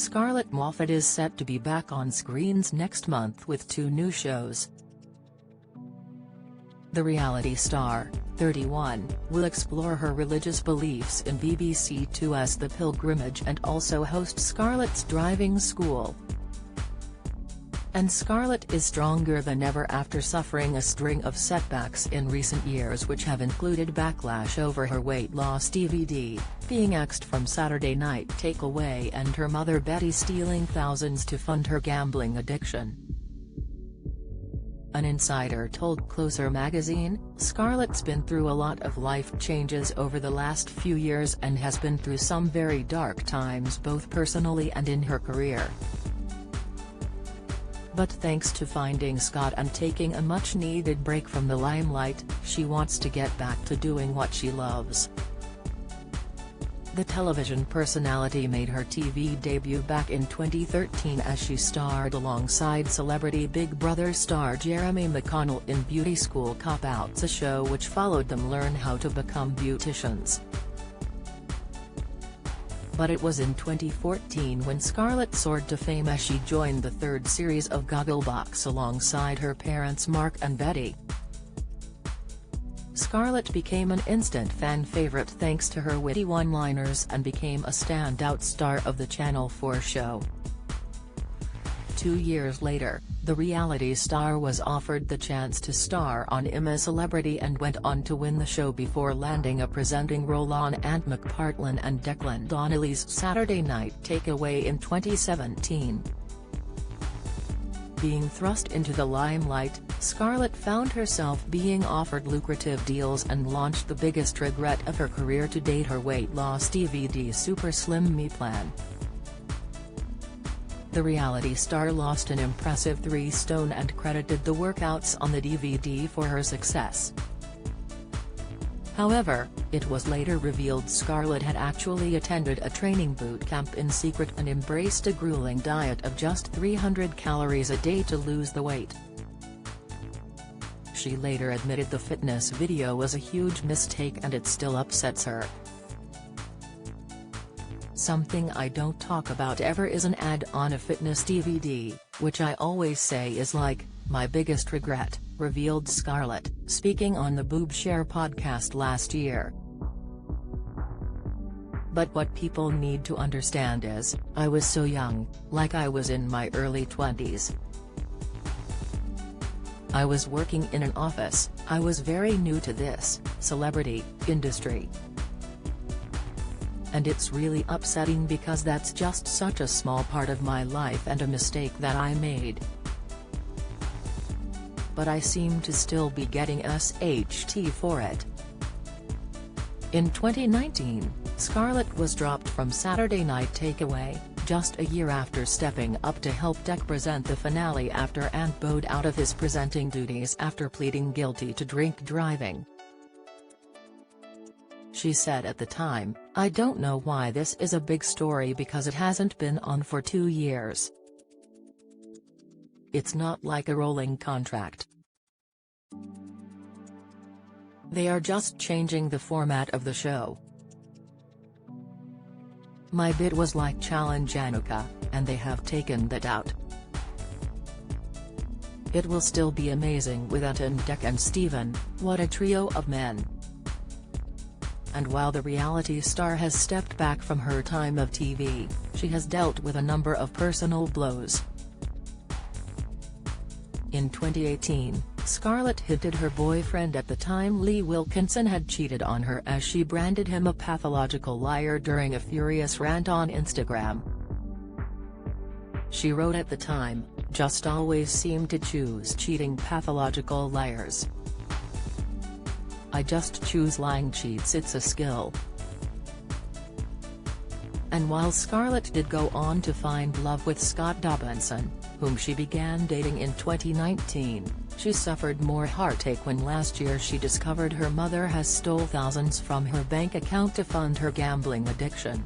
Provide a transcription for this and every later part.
Scarlett Moffatt is set to be back on screens next month with 2 new shows. The reality star, 31, will explore her religious beliefs in BBC Two's The Pilgrimage and also host Scarlett's driving school. And Scarlett is stronger than ever after suffering a string of setbacks in recent years, which have included backlash over her weight loss DVD, being axed from Saturday Night Takeaway, and her mother Betty stealing thousands to fund her gambling addiction. An insider told Closer magazine, Scarlett's been through a lot of life changes over the last few years and has been through some very dark times both personally and in her career. But thanks to finding Scott and taking a much-needed break from the limelight, she wants to get back to doing what she loves. The television personality made her TV debut back in 2013 as she starred alongside celebrity Big Brother star Jeremy McConnell in Beauty School Cop-Outs, a show which followed them learn how to become beauticians. But it was in 2014 when Scarlett soared to fame as she joined the 3rd series of Gogglebox alongside her parents Mark and Betty. Scarlett became an instant fan favorite thanks to her witty one-liners and became a standout star of the Channel 4 show. 2 years later, the reality star was offered the chance to star on I'm a Celebrity and went on to win the show before landing a presenting role on Ant McPartlin and Declan Donnelly's Saturday Night Takeaway in 2017. Being thrust into the limelight, Scarlett found herself being offered lucrative deals and launched the biggest regret of her career to date, her weight loss DVD Super Slim Me plan. The reality star lost an impressive 3 stone and credited the workouts on the DVD for her success. However, it was later revealed Scarlett had actually attended a training boot camp in secret and embraced a grueling diet of just 300 calories a day to lose the weight. She later admitted the fitness video was a huge mistake and it still upsets her. "Something I don't talk about ever is an ad on a fitness DVD, which I always say is like, my biggest regret," revealed Scarlett, speaking on the Boob Share podcast last year. "But what people need to understand is, I was so young, like I was in my early 20s. I was working in an office, I was very new to this celebrity industry. And it's really upsetting because that's just such a small part of my life and a mistake that I made. But I seem to still be getting SHT for it." In 2019, Scarlett was dropped from Saturday Night Takeaway, just a year after stepping up to help Deck present the finale after Ant bowed out of his presenting duties after pleading guilty to drink driving. She said at the time, "I don't know why this is a big story because it hasn't been on for 2 years. It's not like a rolling contract. They are just changing the format of the show. My bid was like Challenge Anuka, and they have taken that out. It will still be amazing without Deck and Steven, what a trio of men." And while the reality star has stepped back from her time of TV, she has dealt with a number of personal blows. In 2018, Scarlett hinted her boyfriend at the time, Lee Wilkinson, had cheated on her as she branded him a pathological liar during a furious rant on Instagram. She wrote at the time, "Just always seem to choose cheating pathological liars. I just choose lying cheats, it's a skill." And while Scarlett did go on to find love with Scott Dobinson, whom she began dating in 2019, she suffered more heartache when last year she discovered her mother has stole thousands from her bank account to fund her gambling addiction.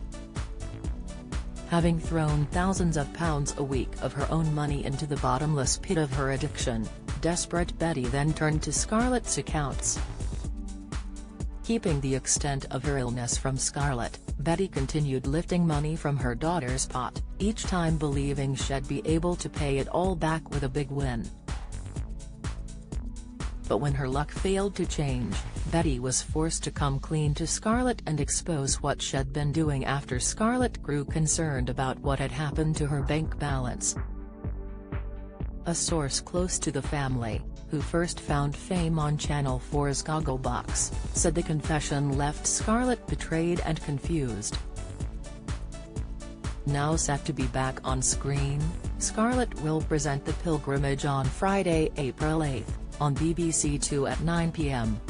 Having thrown thousands of pounds a week of her own money into the bottomless pit of her addiction, desperate Betty then turned to Scarlett's accounts. Keeping the extent of her illness from Scarlett, Betty continued lifting money from her daughter's pot, each time believing she'd be able to pay it all back with a big win. But when her luck failed to change, Betty was forced to come clean to Scarlett and expose what she'd been doing after Scarlett grew concerned about what had happened to her bank balance. A source close to the family, who first found fame on Channel 4's Gogglebox, said the confession left Scarlett betrayed and confused. Now set to be back on screen, Scarlett will present The Pilgrimage on Friday, April 8, on BBC Two at 9 p.m.